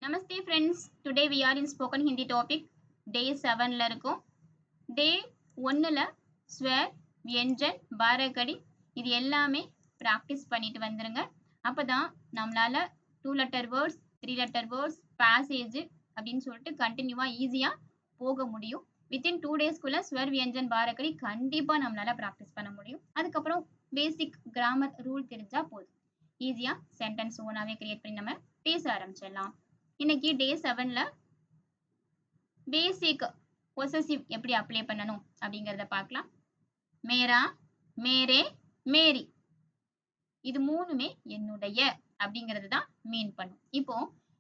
Namaste friends. Today we are in spoken Hindi topic. Day 7 ல இருக்கும். Day 1ல ஸ்வர், வியஞ்சன், பாரகடி இது எல்லாமே பிராக்டிஸ் பண்ணிட்டு வந்துருங்க. அப்பதான் நம்மளால 2 letter words, 3 letter words, passage அப்படின்னு சொல்லிட்டு கண்டினியூவா ஈஸியா போக முடியும். வித்தின் 2 டேஸ்க்குள்ள ஸ்வர், வியஞ்சன், பாரகடி கண்டிப்பா நம்மளால பிராக்டிஸ் பண்ண முடியும். அதுக்கப்புறம் பேசிக் கிராமர் ரூல் தெரிஞ்சா போதும். ஈஸியா சென்டென்ஸ் ஓனாவே கிரியேட் பண்ணி நம்ம பேச ஆரம்பிச்சிடலாம். இன்னைக்கு டே 7ல பேசிக் பொசசிவ் எப்படி அப்ளை பண்ணணும் அப்படிங்கறத பார்க்கலாம். மேரா, மேரே, மேரி இது மூணுமே என்னுடைய அப்படிங்கிறது தான் மீன் பண்ணும். இப்போ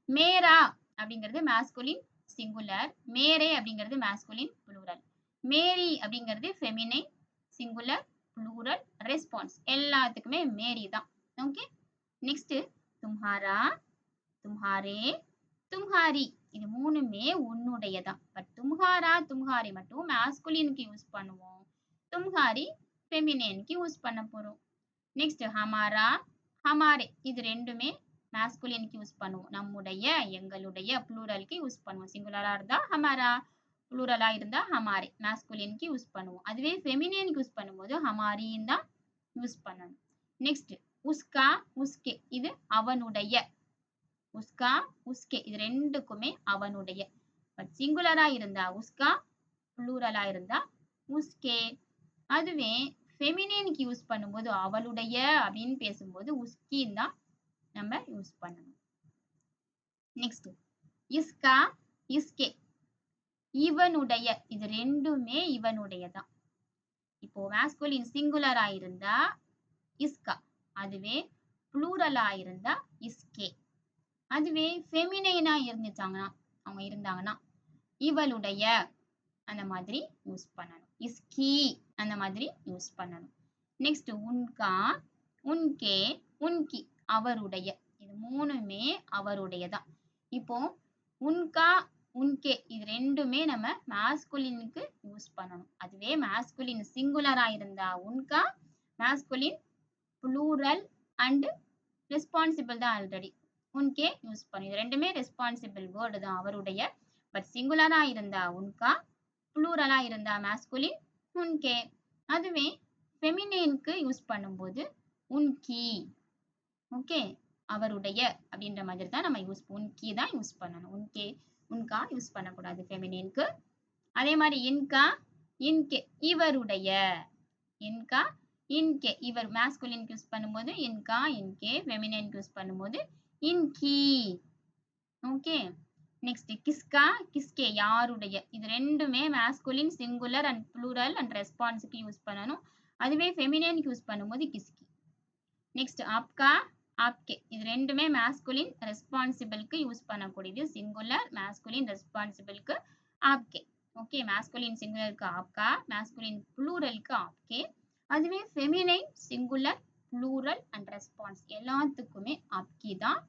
மேரா அப்படிங்கிறது மாஸ்குலின் சிங்குலர், மேரே அப்படிங்கிறது மாஸ்குலின் ப்ளூரல், மேரி அப்படிங்கிறது ஃபெமினைன் சிங்குலர் ப்ளூரல் ரெஸ்பான்ஸ் எல்லாத்துக்குமே மேரி தான். ஓகே, நெக்ஸ்ட் தும்ஹாரா, தும்ஹாரே, தும்ஹாரி இது மூணுமே உன்னுடையதான். பட் தும்ஹாரா, தும்ஹாரி மட்டும் மாஸ்குலினுக்கு யூஸ் பண்ணுவோம், தும்ஹாரி ஃபெமினைனுக்கு யூஸ் பண்ண போறோம். நெக்ஸ்ட் ஹமாரா, ஹமாரே இது ரெண்டுமே மாஸ்குலினுக்கு யூஸ் பண்ணுவோம், நம்முடைய, எங்களுடைய ப்ளூரலுக்கு யூஸ் பண்ணுவோம். சிங்குலரா இருந்தா ஹமாரா, ப்ளூரலா இருந்தா ஹமாரே மாஸ்குலினுக்கு யூஸ் பண்ணுவோம். அதுவே ஃபெமினைனுக்கு யூஸ் பண்ணும்போது ஹமாரின்னு தான் யூஸ் பண்ணணும். நெக்ஸ்ட் உஸ்கா, உஸ்கே இது அவனுடைய, உஸ்கா, உஸ்கே இது ரெண்டுக்குமே அவனுடைய. பட் சிங்குலரா இருந்தா உஸ்கா, ப்ளூரலா இருந்தா உஸ்கே. அதுவே ஃபெமினைனுக்கு யூஸ் பண்ணும்போது அவளுடைய அப்படின்னு பேசும்போது உஸ்கின்னு தான் நம்ம யூஸ் பண்ணணும். நெக்ஸ்ட் இஸ்கா, இஸ்கே இவனுடைய இது ரெண்டுமே இவனுடையதான். இப்போ மாஸ்குலின் சிங்குலரா இருந்தா இஸ்கா, அதுவே ப்ளூரலா இருந்தா இஸ்கே. அதுவே ஃபெமினைனா இருந்தாங்கன்னா இவளுடைய அந்த மாதிரி யூஸ் பண்ணணும், இஸ்கி அந்த மாதிரி யூஸ் பண்ணணும். நெக்ஸ்ட் உன்கா, உன்கே, உன்கி அவருடைய இது மூணுமே அவருடையதான். இப்போ உன்கா, உன்கே இது ரெண்டுமே நம்ம மாஸ்குலினுக்கு யூஸ் பண்ணணும். அதுவே மாஸ்குலின் சிங்குலரா இருந்தா உன்கா, மாஸ்குலின் ப்ளூரல் அண்ட் ரெஸ்பான்சிபிள் தான் ஆல்ரெடி உன்கே யூஸ் பண்ணி, இது ரெண்டுமே ரெஸ்பான்சிபிள் வேர்டு தான் அவருடைய. பட் சிங்குலரா இருந்தா உன்கா, ப்ளூரலா இருந்தா மாஸ்குலின் உன்கே. அதுவே ஃபெமினைனுக்கு யூஸ் பண்ணும்போது உன்கி. ஓகே, அவருடைய அப்படின்ற மாதிரி தான் நம்ம உன்கி தான் யூஸ் பண்ணணும். உன்கே, உன்கா யூஸ் பண்ணக்கூடாது ஃபெமினைனுக்கு. அதே மாதிரி இன்கா, இன்கே இவருடைய, இன்கா, இன்கே இவர் மாஸ்குலினுக்கு யூஸ் பண்ணும்போது இன்கா, இன்கே, ஃபெமினைனுக்கு யூஸ் பண்ணும்போது இன்கி. ஓகே, நெக்ஸ்ட் கிஸ்கா, கிஸ்கே யாருடைய இது ரெண்டுமே masculine singular and plural and ரெஸ்பான்ஸ்க்கு யூஸ் பண்ணணும். அதுவே ஃபெமினைனுக்கு யூஸ் பண்ணும்போது கிஸ்கி. நெக்ஸ்ட் ஆப்கா, ஆப்கே இது ரெண்டுமே மாஸ்குலின் ரெஸ்பான்சிபிளுக்கு யூஸ் பண்ணக்கூடியது, சிங்குலர் மாஸ்குலின் ரெஸ்பான்சிபிளுக்கு ஆப்கே. ஓகே, மாஸ்குலின் சிங்குலருக்கு ஆப்கா, மாஸ்குலின் ப்ளூரலுக்கு ஆப்கே. அதுவே feminine singular plural and response எல்லாத்துக்குமே ஆப்கி தான்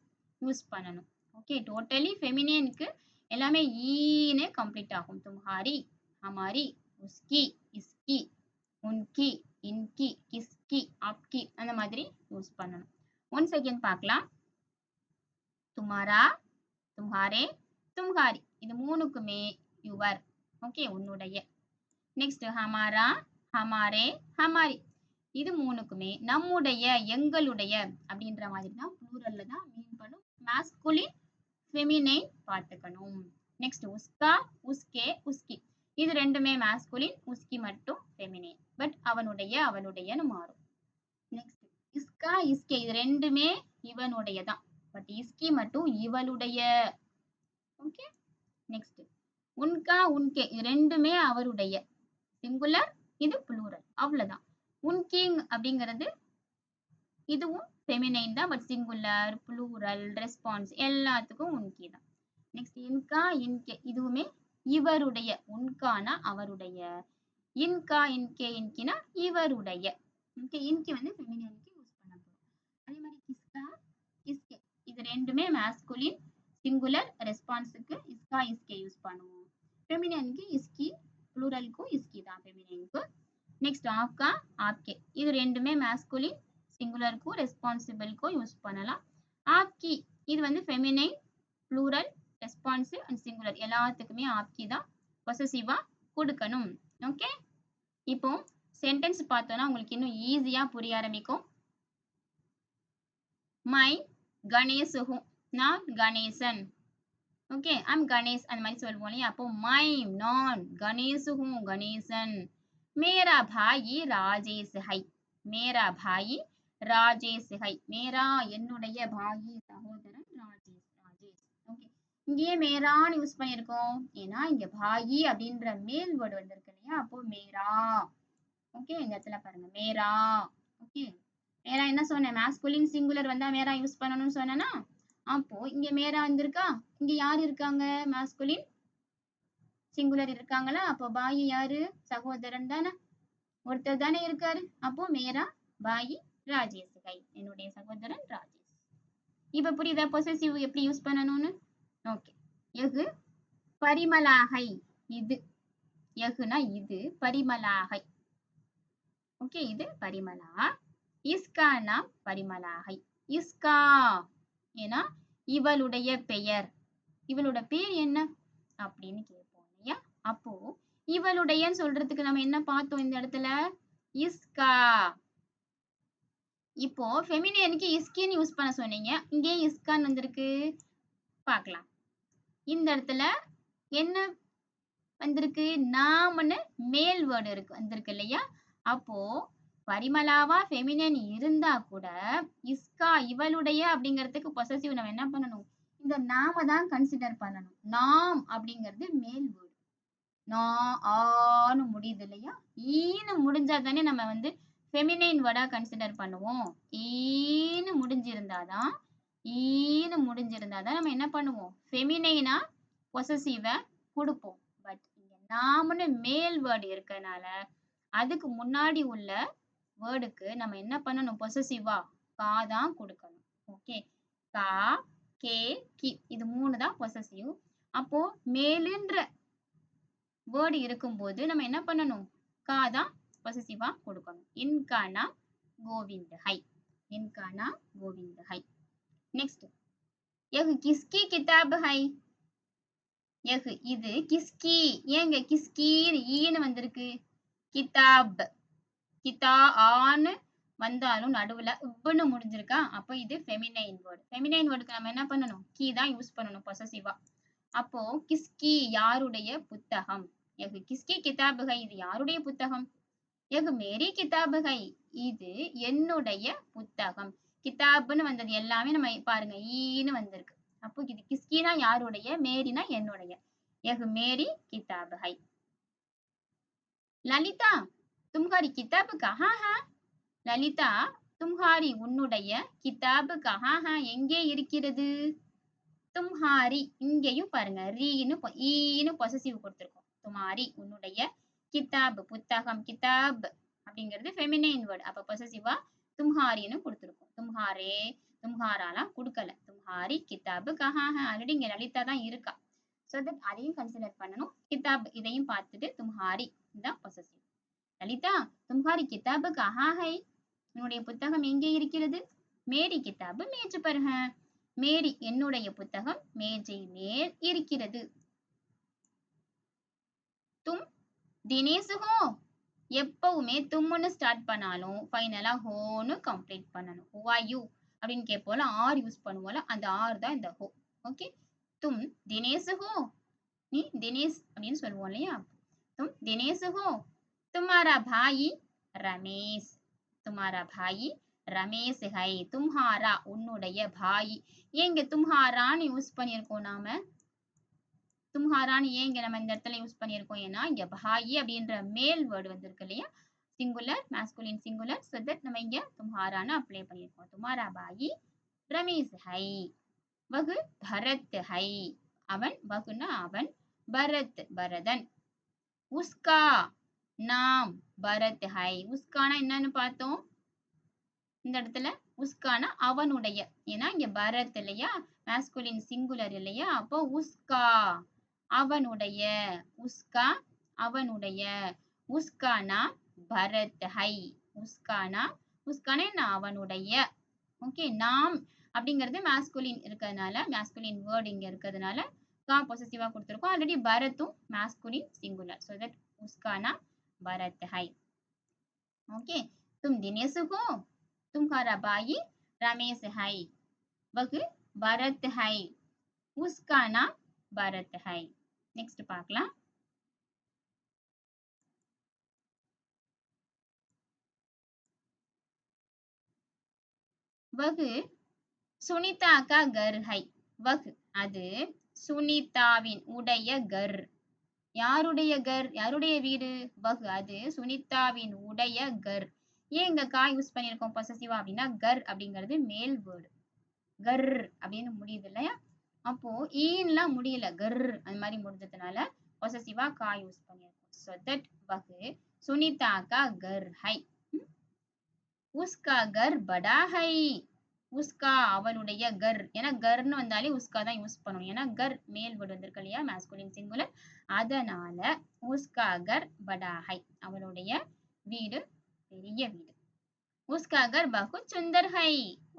யூஸ் பண்ணணும். ஓகே, டோட்டலி ஃபெமினைனுக்கு எல்லாமே ஈனே கம்ப்ளீட் ஆகும். தும்ஹாரி, ஹமாரி, உஸ்கி, இஸ்கி, உன்கி, இன்கி, கிஸ்கி, ஆப்கி அந்த மாதிரி யூஸ் பண்ணணும். ஒன் செகண்ட் பார்க்கலாம். துமாரா, தும்ஹாரே, தும்ஹாரி இது மூணுக்குமே யுவர். ஓகே, உன்னுடைய. நெக்ஸ்ட் ஹமாரா, ஹமாரே, ஹமாரி இது மூணுக்குமே நம்முடைய, எங்களுடைய அப்படின்ற மாதிரி தான் ப்ளூரல்ல தான் மீன் பண்ணும். மாஸ்குலின் ஃபெமினைன் பார்த்துக்கணும். நெக்ஸ்ட் உஸ்கா, உஸ்கே, உஸ்கி இது ரெண்டுமே மாஸ்குலின், உஸ்கி மட்டும் ஃபெமினைன். பட் அவனுடைய, அவளுடையன்னு மாறும். நெக்ஸ்ட் இஸ்கா, இஸ்கே இது ரெண்டுமே இவனுடைய தான். பட் இஸ்கி மட்டும் இவளுடைய. ஓகே, நெக்ஸ்ட் உன்கா, உன்கே இது ரெண்டுமே அவருடைய, சிங்குலர் இது ப்ளூரல் அவ்வளவுதான். உன்கிங் அப்படிங்கிறது இதுவும் ஃபெமினைன் தான். பட் சிங்குலர், ப்ளூரல், ரெஸ்பான்ஸ் எல்லாத்துக்கும் உன்கி தான். நெக்ஸ்ட் இன்கா, இன்கே இதுவுமே இவருடைய, உன்கானா அவருடைய, இன்கா, இன்கே, இன்கினா இவருடைய. ஓகே, இன்கி வந்து ஃபெமினைனுக்கு யூஸ் பண்ண போறோம். அதே மாதிரி கிஸ்கா, கிஸ்கே இது ரெண்டுமே மாஸ்குலின் சிங்குலர் ரெஸ்பான்ஸுக்கு இஸ்கா, இஸ்கே யூஸ் பண்ணுவோம். ஃபெமினைனுக்கு இஸ்கி, ப்ளூரலுக்கும் இஸ்கி தான் ஃபெமினைனுக்கு. நெக்ஸ்ட் ஆப்கா, ஆப்கே இது ரெண்டுமே மாஸ்குலின் சிங்குலருக்கும் ரெஸ்பான்சிபிளுக்கும் யூஸ் பண்ணலாம். ஆப்கி இது வந்து feminine, plural responsive and singular எல்லாத்துக்குமே ஆப்கி தான் பொசசிவா கொடுக்கணும். ஓகே, இப்போ சென்டென்ஸ் பார்த்தோம்னா உங்களுக்கு இன்னும் ஈஸியா புரிய ஆரம்பிக்கும். மை கணேஷ் ஹூ, நான் கணேசன். ஓகே, ஐம் கணேஷ் அந்த மாதிரி சொல்லுவோம் இல்லையா. அப்போ மை நான் கணேஷ் ஹூ கணேசன். மேரா பாயி ராஜேஷ் ஹை, மேரா பாயி ராஜேஷ் ஹை. மேரா என்னுடைய பாயி சகோதரன் ராஜேஷ், ராஜேஷ். ஓகே, இங்கேயே மேரான்னு யூஸ் பண்ணியிருக்கோம் ஏன்னா இங்க பாயி அப்படின்ற மேல் வேர்டு வந்திருக்கு இல்லையா. அப்போ மேரா. ஓகே, இந்த இடத்துல பாருங்க மேரா. ஓகே, மேரா என்ன சொன்னேன், மாஸ்குலின் சிங்குலர் வந்தா மேரா யூஸ் பண்ணணும்னு சொன்னேன்னா, அப்போ இங்க மேரா வந்திருக்கா. இங்க யார் இருக்காங்க, மாஸ்குலின் சிங்குலர் இருக்காங்களா. அப்போ பாயி யாரு, சகோதரன் தானே, ஒருத்தர் தானே இருக்காரு. அப்போ மேரா பாயி ராஜேஷ் ஹை, என்னுடைய சகோதரன் ராஜேஷ். இப்ப புரியுதா பொசசிவ் எப்படி யூஸ் பண்ணணும்னு. ஓகே, எகு பரிமலாகை, இது எகுனா இது, பரிமலாகை. ஓகே, இது பரிமலா. இஸ்கா நாம் பரிமலாகை. இஸ்கா ஏன்னா இவளுடைய பெயர், இவளோட பேர் என்ன அப்படின்னு கேட்போம் இல்லையா. அப்போ இவளுடையன்னு சொல்றதுக்கு நம்ம என்ன பார்த்தோம் இந்த இடத்துல, இஸ்கா. இப்போ ஃபெமினினுக்கு இஸ்கின்னு யூஸ் பண்ண சொன்னீங்க, இங்கே இஸ்கான்னு வந்திருக்கு. பார்க்கலாம், இந்த இடத்துல என்ன வந்திருக்கு, நாம்னு மேல் வேர்டு இருக்கு வந்திருக்கு இல்லையா. அப்போ பரிமலாவா ஃபெமினின் இருந்தா கூட இஸ்கா இவளுடைய அப்படிங்கிறதுக்கு பொசசிவ் நம்ம என்ன பண்ணணும், இந்த நாம தான் கன்சிடர் பண்ணணும். நாம் அப்படிங்கிறது மேல் வேர்டு. ஆன்னு முடியுது இல்லையா. ஈன்னு முடிஞ்சா தானே நம்ம வந்து ஃபெமினைன் வேர்டா கன்சிடர் பண்ணுவோம். ஈன்னு முடிஞ்சிருந்தாதான் நம்ம என்ன பண்ணுவோம், ஃபெமினைனா பொசசிவ கொடுப்போம். பட் இங்க நாம்னு மேல் வேர்டு இருக்கனால அதுக்கு முன்னாடி உள்ள வேர்டுக்கு நம்ம என்ன பண்ணணும், பொசசிவா கா தான் கொடுக்கணும். ஓகே, கா, கே, கி இது மூணு தான் பொசசிவ். அப்போ மேலுன்ற வேர்டு இருக்கும்போது நம்ம என்ன பண்ணணும், கா தான் பொசசிவா கொடுக்கணும். இன்கானா கோவிந்த் ஹை, இன்கானா கோவிந்த் ஹை. நெக்ஸ்ட், यह किसकी किताब है, यह இது கிஸ்கி. ஏங்க கிஸ்கி ஈன்னு வந்திருக்கு, கிதாப் கிதா ஆன்னு வந்தாலும் நடுவுல இப்னு முடிஞ்சிருக்கா. அப்போ இது ஃபெமினைன் வேர்டு. ஃபெமினைன் வேர்டுக்கு நம்ம என்ன பண்ணணும், கீ தான் யூஸ் பண்ணணும் பொசசிவா. அப்போ கிஸ்கி யாருடைய புத்தகம், எகு கிஸ்கி கிதாப் ஹை இது யாருடைய புத்தகம், எகு மேரி கிதாப் ஹை இது என்னுடைய புத்தகம். கிதாப்னு வந்தது எல்லாமே நம்ம பாருங்க ஈன்னு வந்திருக்கு. அப்போ இது கிஸ்கினா யாருடைய, மேரினா என்னுடைய. எகு மேரி கிதாப் ஹை. லலிதா तुम्हारी किताब कहाँ है, லலிதா तुम्हारी உன்னுடைய கிதாப் கஹா ஹை எங்கே இருக்கிறது. தும்ஹாரி இங்கேயும் பாருங்க ஈன்னு பொசசிவ் கொடுத்திருக்கோம். துமாரி உன்னுடைய, கிதாப் புத்தகம், கிதாப் அப்படிங்கிறது ஃபெமினைன் வேர்டு. அப்ப பொசசிவா தும்ஹாரின்னு கொடுத்திருக்கோம். தும்ஹாரே தும்ஹாராலாம் கொடுக்கல. தும்ஹாரி கிதாப் கஹா ஹை ஆல்ரெடி இங்க லலிதா தான் இருக்கா. சோ தட் அதையும் கன்சிடர் பண்ணணும். கிதாப் இதையும் பார்த்துட்டு தும்ஹாரி தான் பொசசிவ். லலிதா तुम्हारी किताब कहाँ है, உன்னுடைய புத்தகம் எங்கே இருக்கிறது. மேரி கிதாப் மேஜ் பர் ஹை, மேரி என்னுடைய புத்தகம் மேஜை மேல் இருக்கிறது. தும் தினேஷ் ஹோ, எப்பவுமே தும்னு ஸ்டார்ட் பண்ணாலும் ஃபைனலா ஹோன்னு கம்ப்ளீட் பண்ணணும். ஹூ ஆர் யூ அப்படின்னு கேட்போம்ல, ஆர் யூஸ் பண்ணுவோம்ல, அந்த ஆர் தான் இந்த ஹோ. ஓகே, தும் தினேஷ் ஹோ, நீ தினேஷ் அப்படின்னு சொல்லுவோம் இல்லையா. தும் தினேஷ் ஹோ, तुम्हारा भाई रमेश, तुम्हारा भाई रमेश है. तुम्हारा உன்னுடைய பாயி, ஏங்க தும்ஹாரான்னு யூஸ் பண்ணியிருக்கோம் நாம. தும்ஹாரான்னு ஏங்க நம்ம இந்த இடத்துல யூஸ் பண்ணியிருக்கோம், ஏன்னா இங்க பாயி அப்படின்ற மேல் வேர்டு வந்திருக்கு இல்லையா, singular masculine singular. So that நம்ம இங்க தும்ஹாரான்னு அப்ளை பண்ணியிருக்கோம். तुम्हारा भाई रमेश है. வகு பரத் है, அவன், வகுனா அவன், பரத் பரதன். உஸ்கா நாம் பரத் ஹை, உஸ்கானா என்னன்னு பார்த்தோம் இந்த இடத்துல. உஸ்கானா அவனுடைய, ஏன்னா இங்க பரத் இல்லையா, மாஸ்குலின் சிங்குலர் இல்லையா. அப்போ உஸ்கா அவனுடைய, உஸ்கா அவனுடைய, உஸ்கானா பரத் ஹை, உஸ்கானா என்ன அவனுடைய. ஓகே, நாம் அப்படிங்கிறது மாஸ்குலின் இருக்கிறதுனால, மாஸ்குலின் வேர்டு இங்க இருக்கிறதுனால கா பொசசிவா கொடுத்திருக்கோம். ஆல்ரெடி பரத்தும் masculine singular. So that उसका नाम भरत है. Okay. तुम दिनेश हो, तुम्हारा भाई रमेश है. वह भरत है. उसका नाम भरत है. Next பார்க்கலாம். वह सुनीता का घर है. वह அது சுனிதாவின் உடைய கர். யாருடைய கர்? யாருடைய வீடு? வஹ் அது சுனிதாவின் உடைய கர். ஏன் இங்க கா யூஸ் பண்ணியிருக்கோம் பொசசிவா அப்படின்னா கர் அப்படிங்கிறது மேல் வேர்டு. கர் அப்படின்னு முடியுது இல்லையா? அப்போ ஈன்லாம் முடியல, கர் அந்த மாதிரி முடிஞ்சதுனால பொசசிவா கா யூஸ் பண்ணியிருக்கோம். So that வஹ் சுனிதா கா கர் ஹை. உஸ்கா கர் படா ஹை. உஸ்கா அவளுடைய கர். ஏன்னா கர்னு வந்தாலே உஸ்கா தான் யூஸ் பண்ணணும். ஏன்னா கர் மேல் வேர்டு வந்திருக்கு இல்லையா, மேஸ்குலின் சிங்குலர். அதனால உஸ்கா கர் படா ஹை. அவளுடைய வீடு பெரிய வீடு. உஸ்கா கர் பகுத் சுந்தர் ஹை.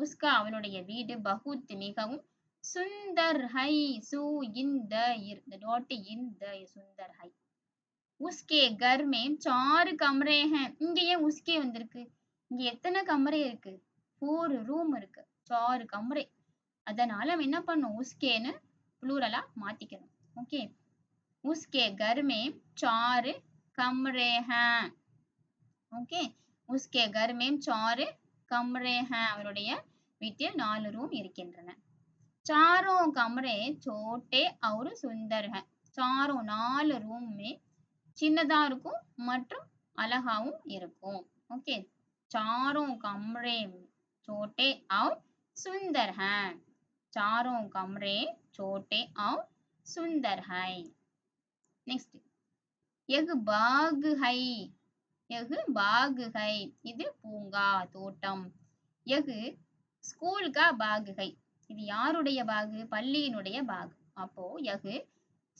உஸ்கா அவளுடைய வீடு பகுத் மிகவும் சுந்தர் ஹை. சு இன் த இர், the dot in the சுந்தர் ஹை. உஸ்கே கர் में 4 கமரே हैं. இங்க ஏன் உஸ்கே வந்திருக்கு? இங்க எத்தனை கமரே இருக்கு? 4 ரூம் இருக்கு. 4 கமரே. அதனால நம்ம என்ன பண்ணணும்? உஸ்கேன்னு ப்ளூரலா மாத்திக்கணும். ஓகே. உஸ்கே கர் में 4 கமரே हैं. ஓகே. உஸ்கே கர் में 4 கமரே हैं. அவருடைய வீட்டில் 4 ரூம் இருக்கின்றன. चारों कमरे छोटे और सुंदर हैं. चारों 4 ரூம் சின்னதா இருக்கும் மற்றும் அழகாவும் இருக்கும். ஓகே. चारों कमरे छोटे और सुंदर हैं. चारों कमरे छोटे और सुंदर हैं. नेक्स्ट एक बाग है. एक बाग है. இது பூங்கா, தோட்டம். एक स्कूल का बाग है. இது யாருடைய பாகு? பள்ளியினுடைய பாகு. அப்போ யகு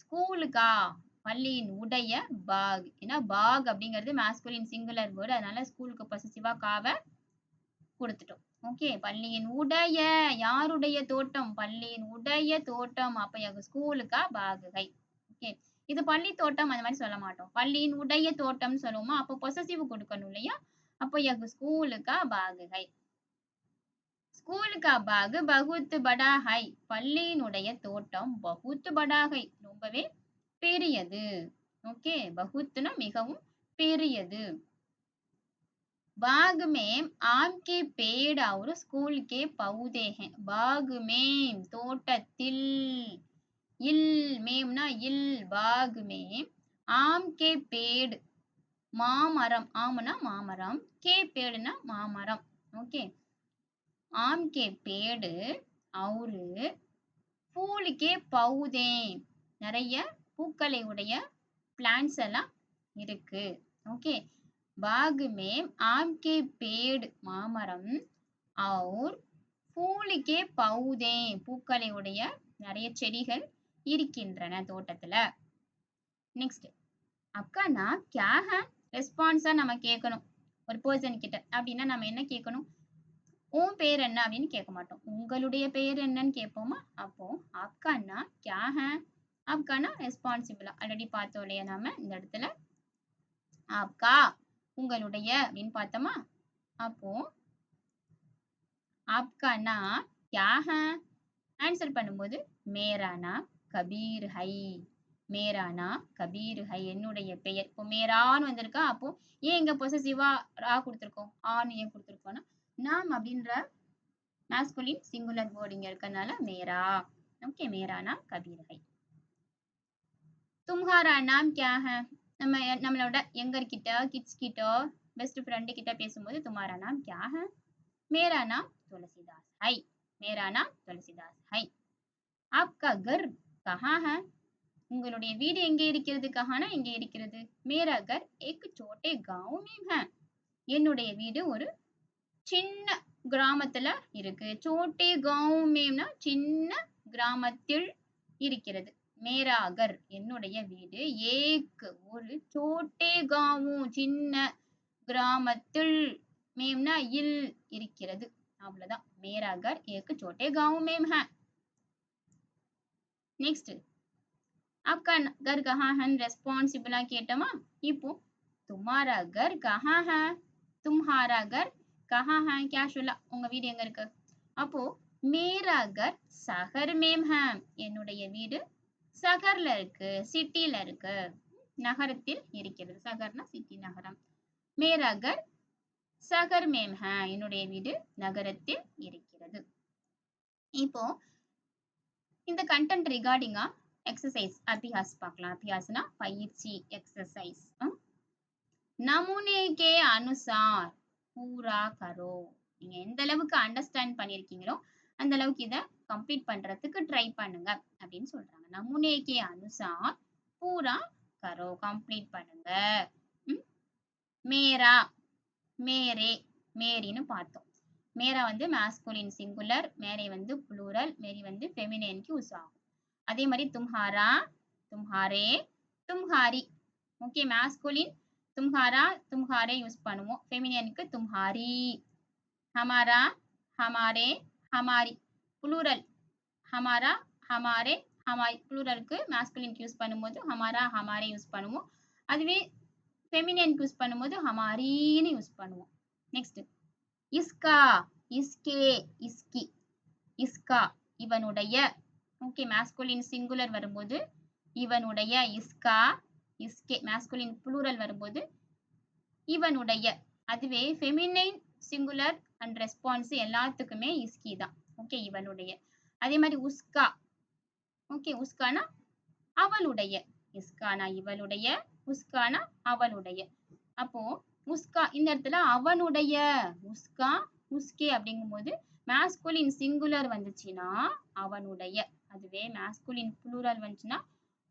ஸ்கூல் கா பள்ளியின் உடைய பாக். ஏன்னா பாக் அப்படிங்கிறது மாஸ்குலின் சிங்குலர் வேர்டு. அதனால ஸ்கூலுக்கு பொசசிவா காவை கொடுத்துட்டோம். ஓகே. பள்ளியின் உடைய, யாருடைய தோட்டம்? பள்ளியின் உடைய தோட்டம். அப்ப யகு ஸ்கூலுக்கா பாகுகை. ஓகே. இது பள்ளி தோட்டம் அந்த மாதிரி சொல்ல மாட்டோம். பள்ளியின் உடைய தோட்டம் சொல்லுவோமா? அப்போ பொசசிவ் கொடுக்கணும் இல்லையா? அப்போ யகு ஸ்கூலுக்கா பாகுகை. स्कूल का बाग बहुत बड़ा है. பள்ளியினுடைய தோட்டம் बहुत बड़ा है. ரொம்பவே பெரியது. ஓகே. बहुतனா மிகவும் பெரியது. बाग में आम के पेड़ और स्कूल के पौधे हैं. बाग में தோட்டத்தில், இல் மேம்னா இல், बाग में आम के पेड़ மாமரம், ஆம்னா மாமரம், கே பேடுனா மாமரம். ஓகே. आम के पेड़ और फूल के पौधे, நிறைய பூக்களை உடைய பிளான்ட்ஸ் எல்லாம் இருக்கு. ஓகே. बाग में आम के पेड़ மாமரம் और फूल के पौधे பூக்களை உடைய நிறைய செடிகள் இருக்கின்றன தோட்டத்துல. நெக்ஸ்ட் आपका नाम क्या है? ரெஸ்பான்ஸா நம்ம கேட்கணும் ஒரு பர்சன் கிட்ட. அப்படின்னா நம்ம என்ன கேட்கணும்? உன் பேர் என்ன அப்படின்னு கேட்க மாட்டோம். உங்களுடைய பெயர் என்னன்னு கேட்போமா? அப்போ ஆப்கானா கியா ஹே? ஆப்கானா ரெஸ்பான்சிபிளா ஆல்ரெடி பார்த்தோம் இல்லையா நாம இந்த இடத்துல. ஆப்கா உங்களுடைய அப்படின்னு பார்த்தோமா? அப்போ ஆப்கானா கியா ஹே? ஆன்சர் பண்ணும்போது மேரானா கபீர் ஹை. மேரானா கபீர் ஹை. என்னுடைய பெயர். இப்போ மேரான்னு வந்திருக்கா. அப்போ ஏன் இங்க பொசசிவா ரா கொடுத்துருக்கோம்? ஆன்னு ஏன் கொடுத்துருக்கோம்னா நாம் அப்படின்ற masculine singular word இங்க இருக்கனால மேரா. ஓகே. மேரா நாம் கபீர் ஹை. तुम्हारा नाम क्या है? நம்மளோட யங்கர் கிட்ட, கிட்ஸ் கிட்ட, பெஸ்ட் ஃப்ரெண்ட் கிட்ட பேசும்போது तुम्हारा नाम क्या है? मेरा नाम तुलसीदास है. मेरा नाम तुलसीदास है. आपका घर कहाँ है? உங்களுடைய வீடு எங்கே இருக்கிறது? கஹானா எங்கே இருக்கிறது? मेरा घर एक छोटे गांव में है. என்னுடைய வீடு ஒரு சின்ன கிராமத்துல இருக்கு. சோட்டே காவ் மேம்னா சின்ன கிராமத்தில் இருக்கிறது. மேரா கர் என்னுடைய வீடு, ஏக் ஒரு, சோட்டே காவும் சின்ன கிராமத்தில், மேம்னா இல் இருக்கிறது. அவ்வளவுதான். மேரா கர் ஏக் சோட்டே காவ் மேம் ஹை. நெக்ஸ்ட் आपका घर कहाँ है ரெஸ்பான்சிபிளா கேட்டோமா இப்போ तुम्हारा घर कहाँ है तुम्हारा घर कहाँ है கேஷுவலா உங்க வீடு எங்க இருக்கு அப்போ मेरा घर शहर में है என்னுடைய வீடு சகர்ல இருக்கு சிட்டில இருக்கு நகரத்தில் இருக்கிறது சகர்னா சிட்டி நகரம் मेरा घर शहर में है என்னுடைய வீடு நகரத்தில் இருக்கிறது இப்போ இந்த कंटेंट रिगार्डिंग एक्सरसाइज अभ्यास பார்க்கலாம் अभ्यासனா பயிற்சி एक्सरसाइज नमूने के अनुसार पूरा करो நீங்க எந்த அளவுக்கு அண்டர்ஸ்டாண்ட் பண்ணிருக்கீங்களோ அந்த அளவுக்கு இத கம்ப்ளீட் பண்றதுக்கு ட்ரை பண்ணுங்க அப்படின்னு சொல்றாங்க नमूने के अनुसार पूरा करो கம்ப்ளீட் பண்ணுங்க मेरा मेरे मेरीன்னு பார்த்தோம் मेरा வந்து masculine singular मेरे வந்து plural मेरी வந்து feminine க்கு யூஸ் ஆகும் அதே மாதிரி तुम्हारा तुम्हारे तुम्हारी ஓகே masculine तुम्हारा तुम्हारे யூஸ் பண்ணுவோம் feminine க்கு तुम्हारी हमारा हमारे हमारी plural हमारा हमारे हमारी plural க்கு masculine க்கு யூஸ் பண்ணும்போது हमारा हमारे யூஸ் பண்ணுவோம் அதுவே feminine க்கு யூஸ் பண்ணும்போது हमारीன்னு யூஸ் பண்ணுவோம் நெக்ஸ்ட் इसका इसके इसकी इसका இவனுடைய ஓகே masculine singular வரும்போது இவனுடைய इसका इसके masculine plural வரும்போது இவனுடைய அதுவே feminine singular and response எல்லாத்துக்குமே इसकी தான் ஓகே இவனுடைய அதே மாதிரி उसका ஓகே उसकाனா அவளுடைய इसकाனா இவளுடைய उसकाனா அவளுடைய அப்போ उसका இந்த இடத்துல அவனுடைய उसका उसके அப்படிங்கும்போது masculine singular வந்துச்சுன்னா அவனுடைய அதுவே masculine plural வந்துச்சுன்னா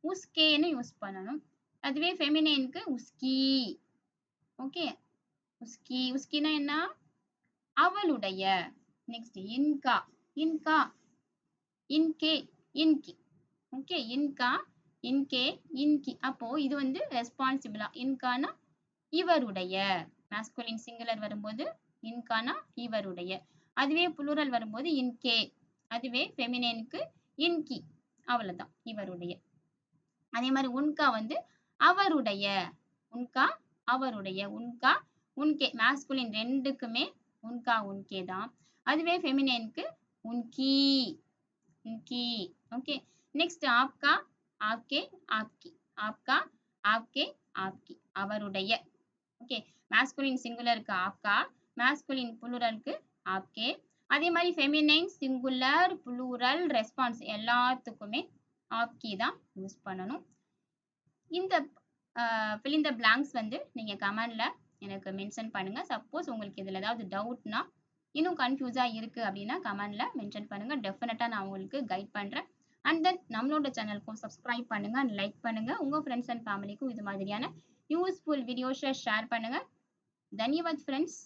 उसकेன்னு யூஸ் பண்ணணும் அதுவே feminineக்கு उसकी ஓகே उसकी उसकीனா என்ன அவளுடைய நெக்ஸ்ட் इनका इनका इनके इनकी ஓகே इनका इनके इनकी அப்போ இது வந்து ரெஸ்பான்சிபிளா इनकाனா இவருடைய masculine singular வரும்போது इनकाனா இவருடைய அதுவே plural வரும்போது इनके அதுவே feminineக்கு इनकी அவ்வளவுதான் இவருடைய அதே மாதிரி उनका வந்து அவருடைய उनका அவருடைய उनका उनके masculine ரெண்டுக்குமே उनका उनके தான் அதுவே feminineக்கு उनकी उनकी ओके नेक्स्ट आपका आपके आपकी आपका आपके आपकी அவருடைய ஓகே masculine singular க்கு आपका masculine plural க்கு आपके அதே மாதிரி feminine singular plural response எல்லாத்துக்குமே आपकी தான் யூஸ் பண்ணணும் இந்த fill in the blanks வந்து நீங்க கமெண்ட்ல எனக்கு மென்ஷன் பண்ணுங்க சப்போஸ் உங்களுக்கு இதுல ஏதாவது டவுட்னா இன்னும் கன்ஃபியூஸா இருக்கு அப்படின்னா கமெண்ட்ல மென்ஷன் பண்ணுங்க டெஃபினட்டா நான் உங்களுக்கு கைட் பண்றேன் அண்ட் தென் நம்மளோட சேனலுக்கும் சப்ஸ்கிரைப் பண்ணுங்க அண்ட் லைக் பண்ணுங்க உங்க ஃப்ரெண்ட்ஸ் அண்ட் ஃபேமிலிக்கும் இது மாதிரியான யூஸ்ஃபுல் வீடியோஸை ஷேர் பண்ணுங்க தன்யவாத் ஃப்ரெண்ட்ஸ்